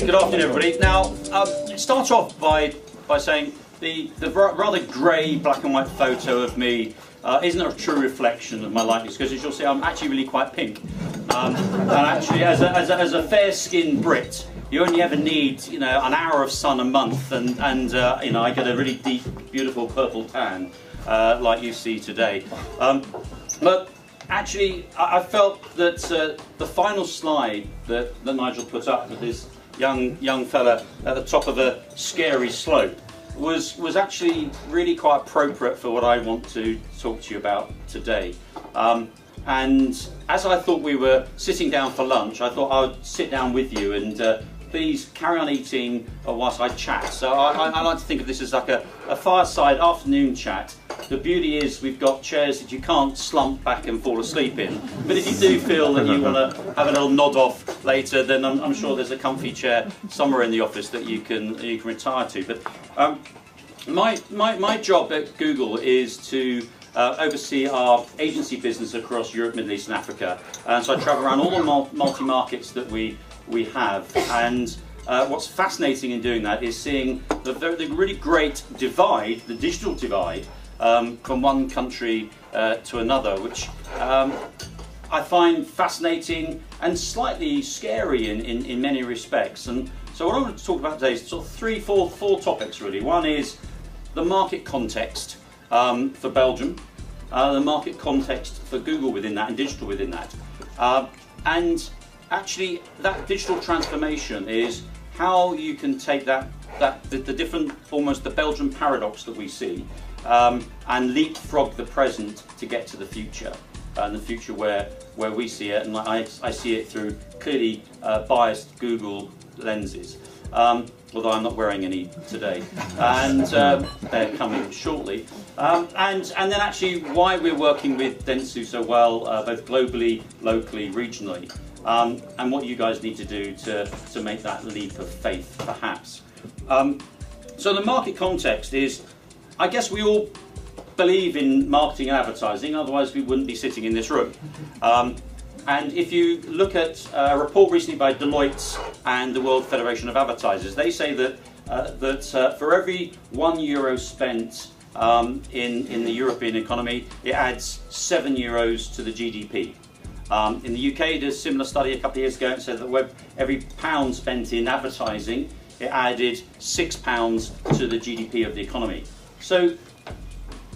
Good afternoon, everybody. Now, start off by saying the rather grey black and white photo of me isn't a true reflection of my likeness, because as you'll see, I'm actually really quite pink. And actually, as a fair-skinned Brit, you only ever need, an hour of sun a month, and I get a really deep, beautiful purple tan like you see today. But actually, I felt that the final slide that Nigel put up with this young fella at the top of a scary slope was actually really quite appropriate for what I want to talk to you about today. And as I thought we were sitting down for lunch, I thought I would sit down with you and please carry on eating whilst I chat. So I like to think of this as like a fireside afternoon chat. The beauty is we've got chairs that you can't slump back and fall asleep in. But if you do feel that you want to have a little nod off later, then I'm sure there's a comfy chair somewhere in the office that you can retire to. But my job at Google is to oversee our agency business across Europe, Middle East and Africa. And so I travel around all the multi-markets that we have. And what's fascinating in doing that is seeing the really great divide, the digital divide, from one country to another, which I find fascinating and slightly scary in many respects. And so what I want to talk about today is sort of four topics really. One is the market context for Belgium, the market context for Google within that and digital within that. And actually that digital transformation is how you can take the different, almost the Belgian paradox that we see, and leapfrog the present to get to the future, and the future where we see it, and I see it through clearly biased Google lenses. Although I'm not wearing any today, and they're coming shortly. And then actually why we're working with Dentsu so well, both globally, locally, regionally, and what you guys need to do to make that leap of faith, perhaps. So the market context is, I guess we all believe in marketing and advertising, otherwise we wouldn't be sitting in this room. And if you look at a report recently by Deloitte and the World Federation of Advertisers, they say that for every €1 spent in the European economy, it adds €7 to the GDP. In the UK, there's a similar study a couple of years ago, and said that every £1 spent in advertising, it added £6 to the GDP of the economy. So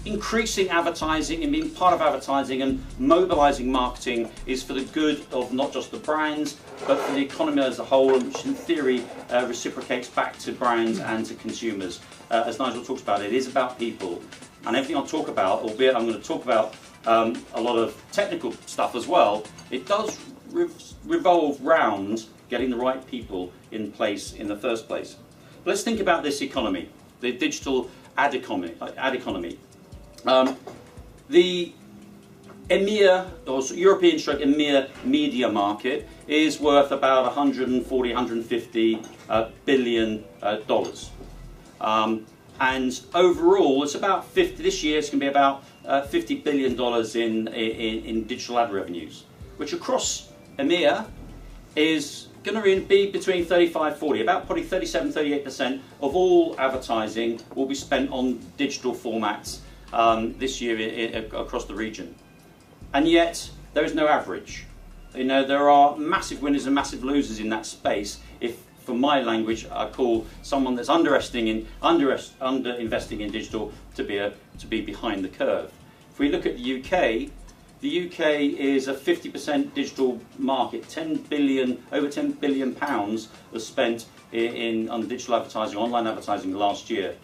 increasing advertising and being part of advertising and mobilising marketing is for the good of not just the brands, but for the economy as a whole, which in theory reciprocates back to brands and to consumers. As Nigel talks about, it is about people. And everything I'll talk about, albeit I'm going to talk about a lot of technical stuff as well, it does revolve round getting the right people in place in the first place. But let's think about this economy, the digital ad economy. The EMEA, or European stroke EMEA media market is worth about 140, 150 billion dollars. And overall, it's about 50. This year, it's going to be about $50 billion in digital ad revenues, which across EMEA is going to be between 35-40, about probably 37-38% of all advertising will be spent on digital formats this year across the region. And yet, there is no average. There are massive winners and massive losers in that space. If, for my language, I call someone that's under-investing in digital to be behind the curve. If we look at the UK is a 50% digital market. Over £10 billion was spent on digital advertising, online advertising last year.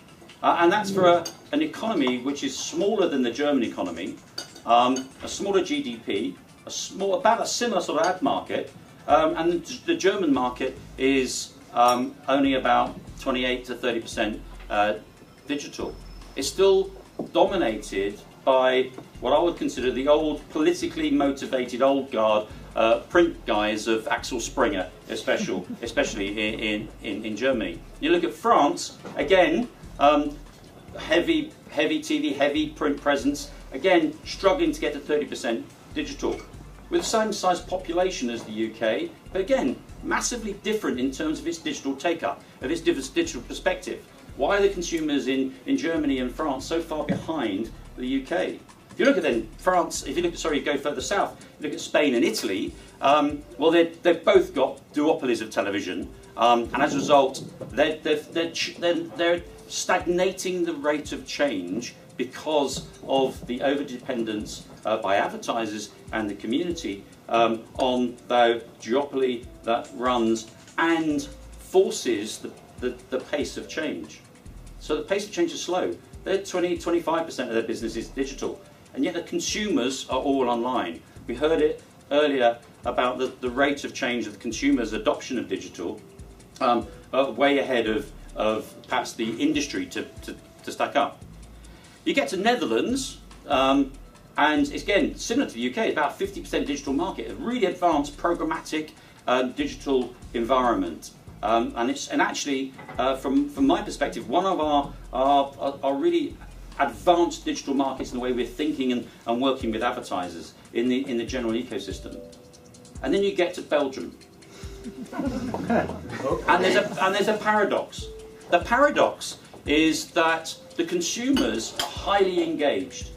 And that's for an economy which is smaller than the German economy, a smaller GDP, about a similar sort of ad market, and the German market is only about 28 to 30% digital. It's still dominated by what I would consider the old, politically motivated old guard print guys of Axel Springer, especially in Germany. You look at France, again, heavy TV, heavy print presence, again, struggling to get to 30% digital. with the same size population as the UK, but again, massively different in terms of its digital take-up, of its digital perspective. Why are the consumers in Germany and France so far behind the UK? If you look at then France, if you look at, sorry, go further south, you look at Spain and Italy, well, they've both got duopolies of television, and as a result, they're stagnating the rate of change because of the over-dependence by advertisers and the community on the duopoly that runs and forces the pace of change. So the pace of change is slow. They're 20-25% of their business is digital, and yet the consumers are all online. We heard it earlier about the rate of change of the consumers' adoption of digital, way ahead of perhaps the industry to stack up. You get to Netherlands, and it's, again, similar to the UK, it's about 50% digital market, a really advanced programmatic digital environment. And actually, from my perspective, one of our really advanced digital markets in the way we're thinking and working with advertisers in the general ecosystem. And then you get to Belgium. And there's a paradox. The paradox is that the consumers are highly engaged.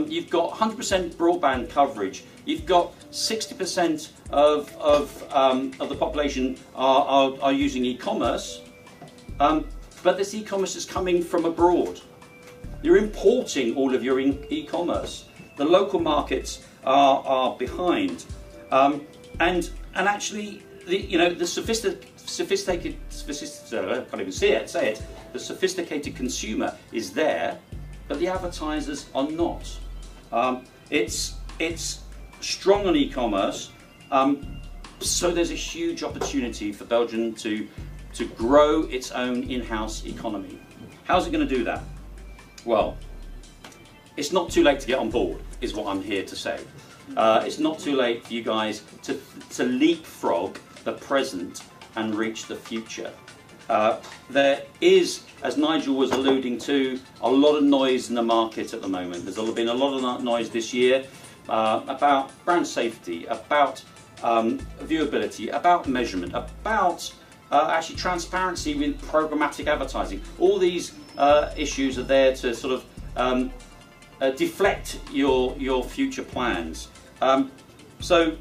You've got 100% broadband coverage. You've got 60% of the population are using e-commerce, but this e-commerce is coming from abroad. You're importing all of your e-commerce. The local markets are behind, and actually, the sophisticated, I can't even say it. The sophisticated consumer is there, but the advertisers are not. It's strong on e-commerce, so there's a huge opportunity for Belgium to grow its own in-house economy. How's it going to do that? Well, it's not too late to get on board, is what I'm here to say. It's not too late for you guys to leapfrog the present and reach the future. There is, as Nigel was alluding to, a lot of noise in the market at the moment. There's been a lot of noise this year about brand safety, about viewability, about measurement, about actually transparency with programmatic advertising. All these issues are there to sort of deflect your future plans. So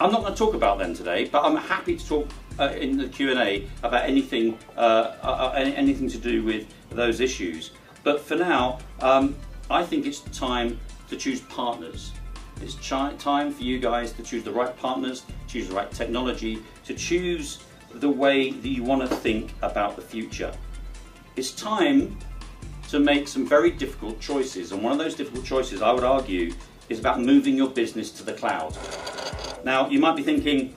I'm not going to talk about them today, but I'm happy to talk in the Q&A about anything to do with those issues. But for now, I think it's time to choose partners. It's time for you guys to choose the right partners, choose the right technology, to choose the way that you want to think about the future. It's time to make some very difficult choices, and one of those difficult choices, I would argue, is about moving your business to the cloud. Now, you might be thinking,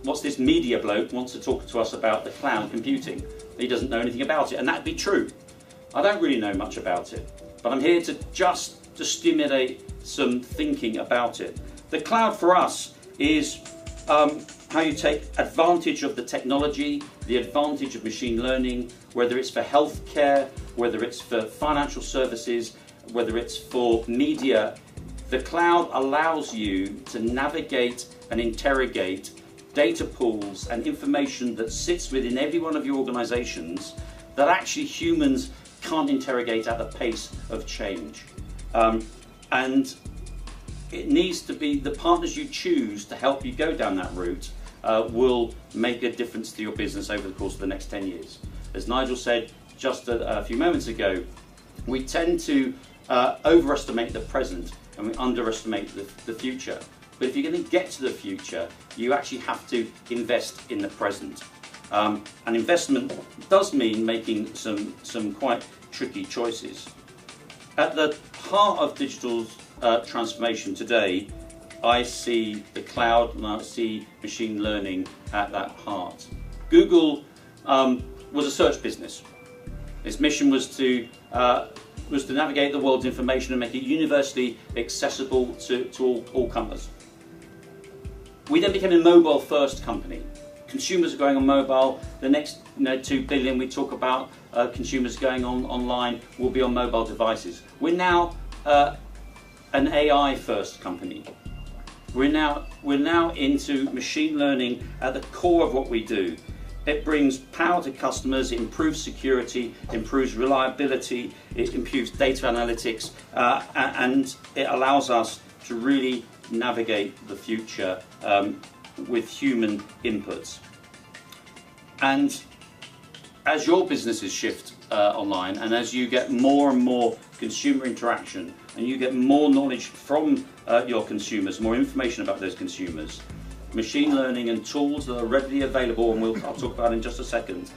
what's this media bloke wants to talk to us about the cloud computing? He doesn't know anything about it, and that'd be true. I don't really know much about it, but I'm here to stimulate some thinking about it. The cloud for us is how you take advantage of the technology, the advantage of machine learning, whether it's for healthcare, whether it's for financial services, whether it's for media. The cloud allows you to navigate and interrogate data pools and information that sits within every one of your organizations that actually humans can't interrogate at the pace of change. And it needs to be the partners you choose to help you go down that route will make a difference to your business over the course of the next 10 years. As Nigel said just a few moments ago, we tend to overestimate the present and we underestimate the future. But if you're going to get to the future, you actually have to invest in the present. And investment does mean making some quite tricky choices. At the heart of digital transformation today, I see the cloud and I see machine learning at that heart. Google was a search business. Its mission was to navigate the world's information and make it universally accessible to all comers. We then became a mobile-first company. Consumers are going on mobile. The next 2 billion we talk about consumers going online will be on mobile devices. We're now an AI first company. We're now into machine learning at the core of what we do. It brings power to customers, it improves security, improves reliability, it improves data analytics, and it allows us to really navigate the future with human inputs. And as your businesses shift online, and as you get more and more consumer interaction, and you get more knowledge from your consumers, more information about those consumers, machine learning and tools that are readily available, and I'll talk about in just a second,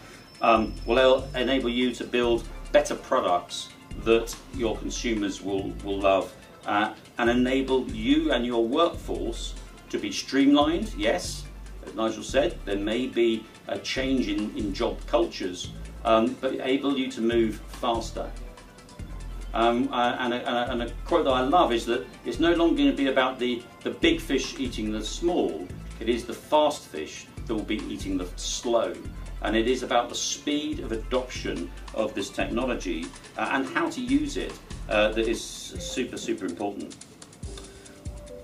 will enable you to build better products that your consumers will love, and enable you and your workforce to be streamlined. Yes, as Nigel said, there may be a change in job cultures, but enable you to move faster. And a quote that I love is that it's no longer going to be about the big fish eating the small, it is the fast fish that will be eating the slow. And it is about the speed of adoption of this technology and how to use it that is super important.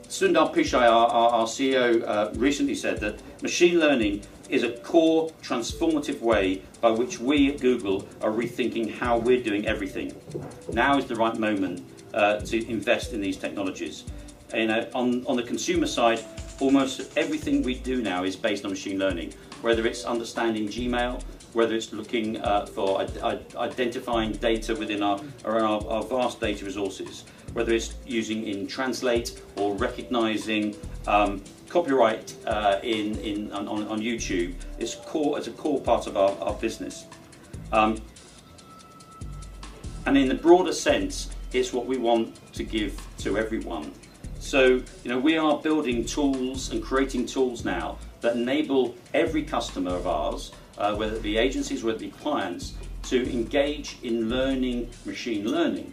Sundar Pichai, our CEO, recently said that machine learning is a core transformative way by which we at Google are rethinking how we're doing everything. Now is the right moment to invest in these technologies. On the consumer side, almost everything we do now is based on machine learning, whether it's understanding Gmail, whether it's looking for identifying data within our vast data resources, whether it's using in Translate or recognizing copyright on YouTube. It's a core part of our business. And in the broader sense, it's what we want to give to everyone. So, we are building tools and creating tools now that enable every customer of ours, whether it be agencies, whether it be clients, to engage in learning machine learning.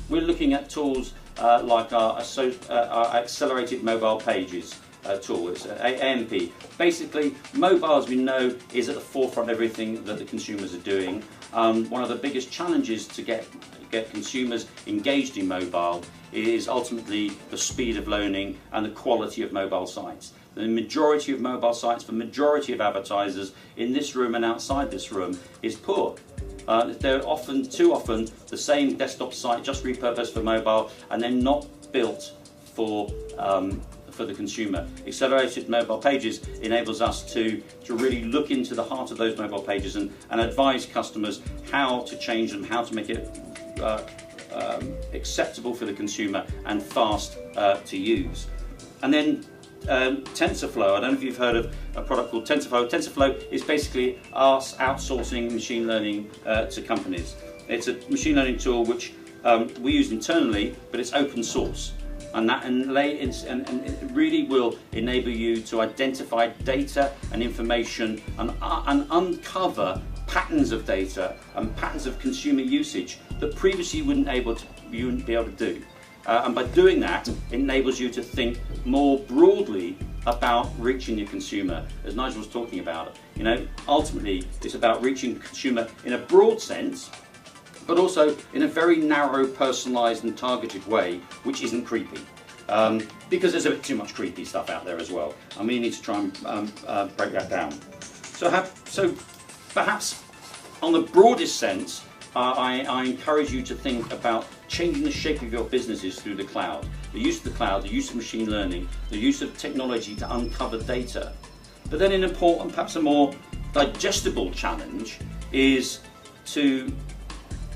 We're looking at tools like our accelerated mobile pages tool. It's AMP. Basically, mobile, as we know, is at the forefront of everything that the consumers are doing. One of the biggest challenges to get consumers engaged in mobile is ultimately the speed of learning and the quality of mobile sites. The majority of mobile sites, for the majority of advertisers in this room and outside this room, is poor. They're too often the same desktop site just repurposed for mobile, and they're not built for the consumer. Accelerated mobile pages enables us to really look into the heart of those mobile pages and advise customers how to change them, how to make it acceptable for the consumer and fast to use. And then TensorFlow. I don't know if you've heard of a product called TensorFlow. TensorFlow is basically us outsourcing machine learning to companies. It's a machine learning tool which we use internally, but it's open source. And it really will enable you to identify data and information and uncover patterns of data and patterns of consumer usage that previously you wouldn't be able to do. And by doing that, it enables you to think more broadly about reaching your consumer, as Nigel was talking about. Ultimately, it's about reaching the consumer in a broad sense, but also in a very narrow, personalised and targeted way, which isn't creepy. Because there's a bit too much creepy stuff out there as well, and we need to try and break that down. So perhaps on the broadest sense, I encourage you to think about changing the shape of your businesses through the cloud. The use of the cloud, the use of machine learning, the use of technology to uncover data. But then perhaps a more digestible challenge is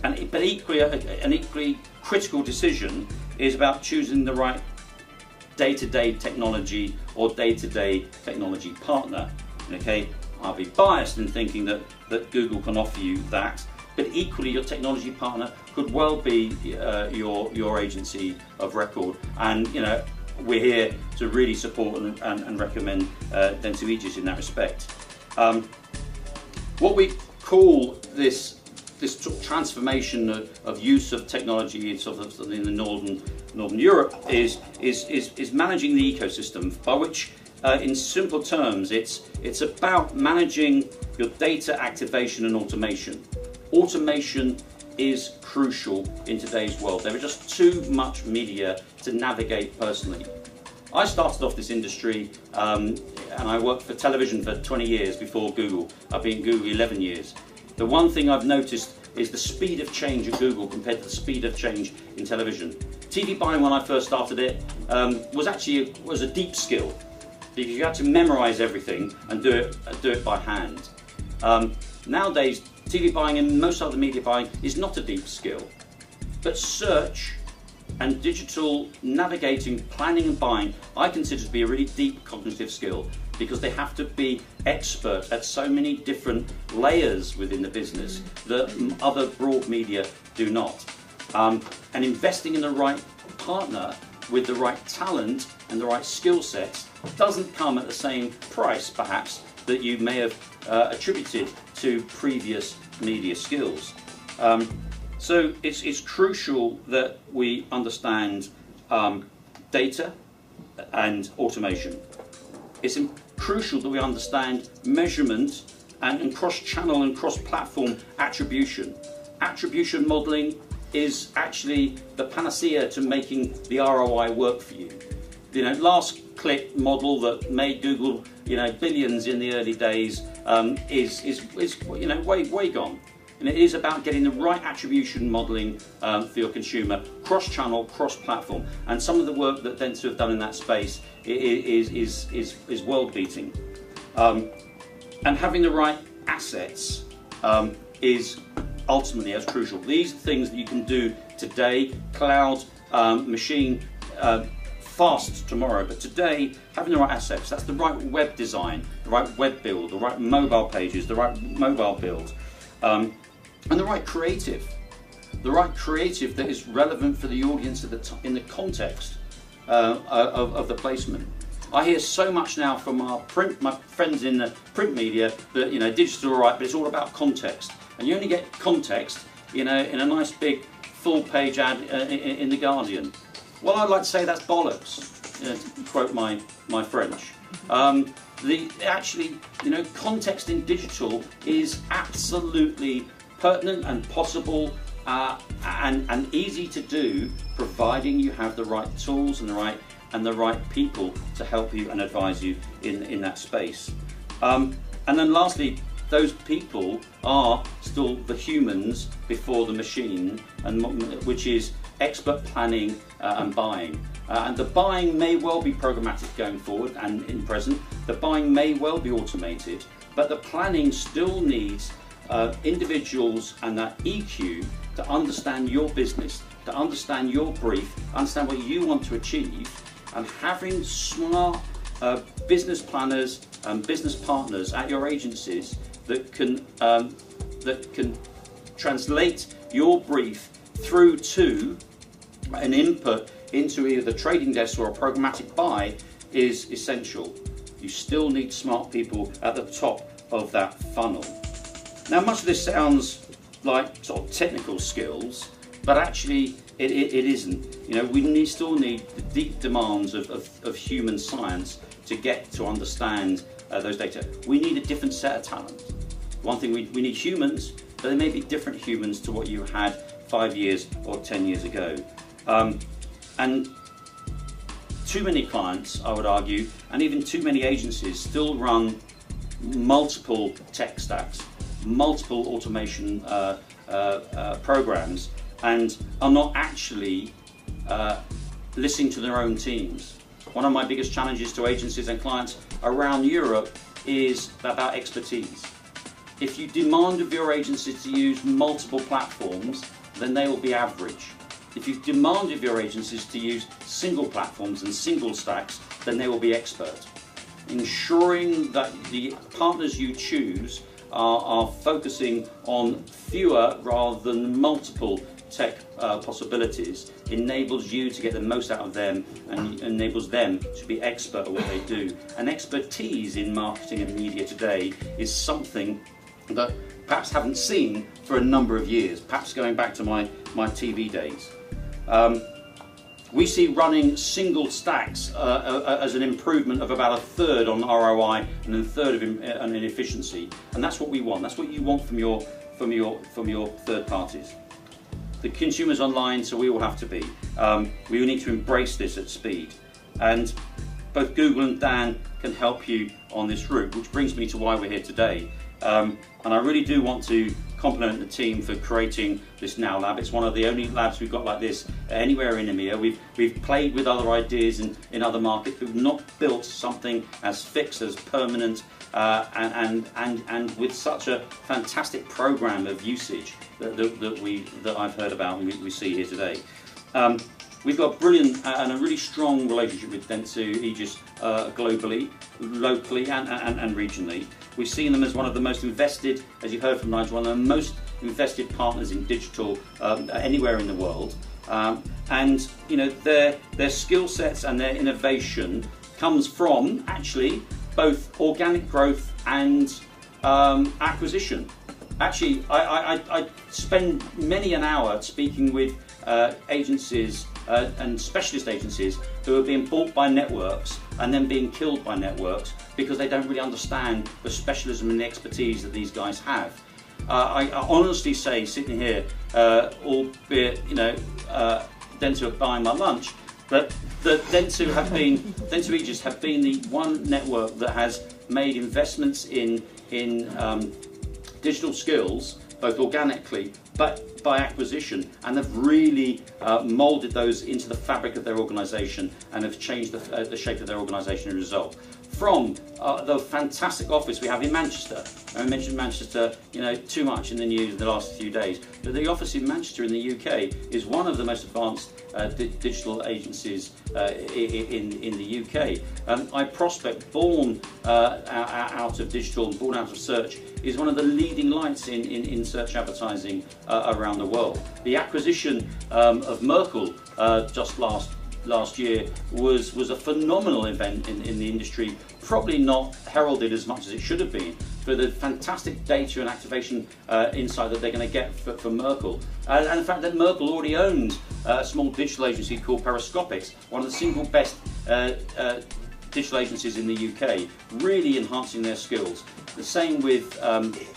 an equally critical decision is about choosing the right day-to-day technology or day-to-day technology partner. Okay, I'll be biased in thinking that Google can offer you that, but equally your technology partner could well be your agency of record. And we're here to really support and recommend Dentsu Aegis in that respect. What we call this transformation of use of technology in the Northern Europe is managing the ecosystem, by which in simple terms it's about managing your data activation and automation. Automation is crucial in today's world. There is just too much media to navigate personally. I started off this industry and I worked for television for 20 years before Google. I've been at Google 11 years. The one thing I've noticed is the speed of change at Google compared to the speed of change in television. TV buying, when I first started it, was a deep skill, because you had to memorize everything and do it by hand. Nowadays, TV buying and most other media buying is not a deep skill, but search and digital navigating, planning and buying, I consider to be a really deep cognitive skill, because they have to be expert at so many different layers within the business that other broad media do not. And investing in the right partner with the right talent and the right skill sets doesn't come at the same price, perhaps, that you may have attributed to previous media skills. So it's crucial that we understand data and automation. It's crucial that we understand measurement and cross-channel and cross-platform attribution. Attribution modeling is actually the panacea to making the ROI work for you. You know, last click model that made Google, billions in the early days is way gone. And it is about getting the right attribution modeling for your consumer, cross-channel, cross-platform. And some of the work that Dentsu have done in that space is world-beating. And having the right assets is ultimately as crucial. These are things that you can do today, cloud, machine, fast tomorrow, but today, having the right assets, that's the right web design, the right web build, the right mobile pages, the right mobile build, and the right creative that is relevant for the audience in the context of the placement. I hear so much now from my friends in the print media that digital, all right, but it's all about context, and you only get context in a nice big full-page ad in the Guardian. Well, I'd like to say that's bollocks, to quote my French. Context in digital is absolutely pertinent and possible and easy to do, providing you have the right tools and the right people to help you and advise you in that space. And then lastly, those people are still the humans before the machine, which is expert planning and buying. And the buying may well be programmatic going forward and in present. The buying may well be automated, but the planning still needs individuals and that EQ to understand your business, to understand your brief, understand what you want to achieve, and having smart business planners and business partners at your agencies that can translate your brief through to an input into either the trading desk or a programmatic buy is essential. You still need smart people at the top of that funnel. Now, much of this sounds like sort of technical skills, but actually it isn't. We still need the deep demands of human science to get to understand those data. We need a different set of talent. One thing, we need humans, but they may be different humans to what you had 5 years or 10 years ago. And too many clients, I would argue, and even too many agencies still run multiple tech stacks, multiple automation programs, and are not actually listening to their own teams. One of my biggest challenges to agencies and clients around Europe is about expertise. If you demand of your agency to use multiple platforms, then they will be average. If you demand of your agencies to use single platforms and single stacks, then they will be expert. Ensuring that the partners you choose are focusing on fewer rather than multiple tech possibilities enables you to get the most out of them and enables them to be expert at what they do. And expertise in marketing and media today is something that perhaps haven't seen for a number of years, perhaps going back to my TV days. We see running single stacks as an improvement of about a third on ROI and a third in efficiency, and that's what we want. That's what you want from your third parties. The consumer's online, so we all have to be. We all need to embrace this at speed. And both Google and Dan can help you on this route, which brings me to why we're here today. And I really do want to compliment the team for creating this Nowlab. It's one of the only labs we've got like this anywhere in EMEA. We've played with other ideas in other markets, but we've not built something as fixed, as permanent, and with such a fantastic program of usage that I've heard about and we see here today. We've got a brilliant and a really strong relationship with Dentsu Aegis globally, locally and regionally. We've seen them as one of the most invested, as you heard from Nigel, one of the most invested partners in digital anywhere in the world. And you know, their skill sets and their innovation comes from actually both organic growth and acquisition. Actually, I spend many an hour speaking with agencies and specialist agencies who are being bought by networks and then being killed by networks because they don't really understand the specialism and the expertise that these guys have. I honestly say, sitting here, albeit Dentsu are buying my lunch, but Dentsu Aegis have been the one network that has made investments in digital skills, both organically but by acquisition, and have really moulded those into the fabric of their organisation and have changed the shape of their organisation as a result. From the fantastic office we have in Manchester. I mentioned Manchester, too much in the news in the last few days, but the office in Manchester in the UK is one of the most advanced digital agencies in the UK. iProspect, born out of digital and born out of search, is one of the leading lights in search advertising around the world. The acquisition of Merkle just last year was a phenomenal event in the industry, probably not heralded as much as it should have been, for the fantastic data and activation insight that they're going to get from Merkle. And the fact that Merkle already owns a small digital agency called Periscopics, one of the single best digital agencies in the UK, really enhancing their skills. The same with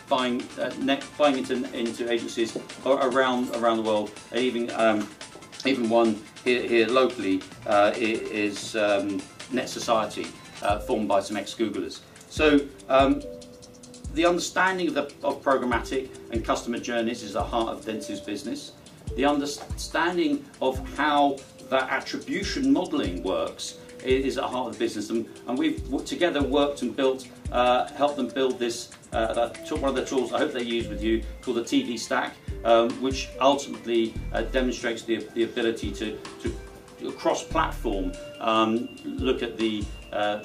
buying into agencies around the world, even one here locally is Net Society, formed by some ex-Googlers. So the understanding of programmatic and customer journeys is the heart of Dentsu's business. The understanding of how that attribution modelling works is at the heart of the business, and we've together worked and built, helped them build this. One of the tools I hope they use with you, called the TV Stack, which ultimately demonstrates the ability to cross-platform look at the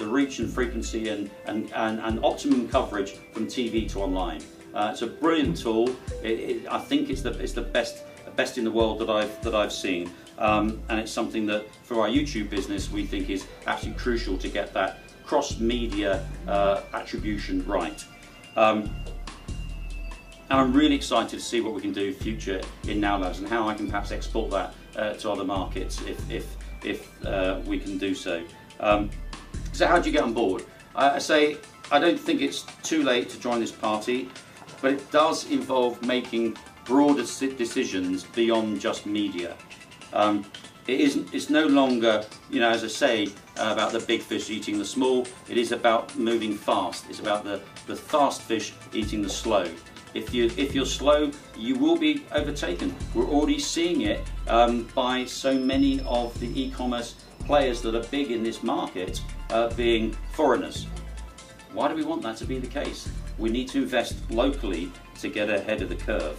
reach and frequency and optimum coverage from TV to online. It's a brilliant tool. I think it's the best in the world that I've seen, and it's something that for our YouTube business we think is absolutely crucial to get that cross-media attribution right. And I'm really excited to see what we can do future in Nowlabs and how I can perhaps export that to other markets if we can do so. So how do you get on board? I say I don't think it's too late to join this party, but it does involve making broader decisions beyond just media. It's no longer, as I say, about the big fish eating the small. It is about moving fast. It's about the fast fish eating the slow. If you're slow, you will be overtaken. We're already seeing it by so many of the e-commerce players that are big in this market being foreigners. Why do we want that to be the case? We need to invest locally to get ahead of the curve.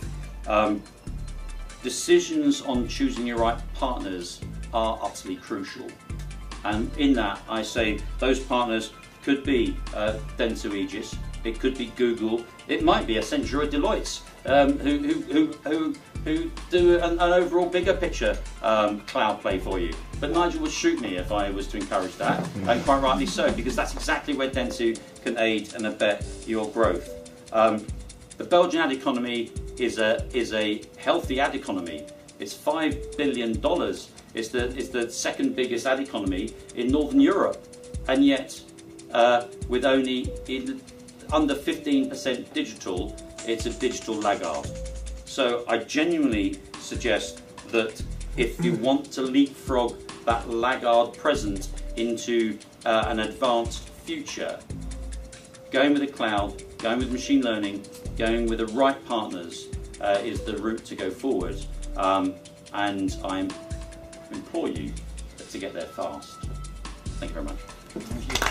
Decisions on choosing your right partners are utterly crucial, and in that I say those partners could be Dentsu Aegis, it could be Google, it might be Accenture or Deloitte, who do an overall bigger picture cloud play for you. But Nigel would shoot me if I was to encourage that, and quite rightly so, because that's exactly where Dentsu can aid and abet your growth. The Belgian ad economy is a healthy ad economy. It's $5 billion. It's the second biggest ad economy in Northern Europe, and yet with only under 15% digital, it's a digital laggard. So I genuinely suggest that if you want to leapfrog that laggard present into an advanced future, going with the cloud, going with machine learning, going with the right partners is the route to go forward. And I implore you to get there fast. Thank you very much. Thank you.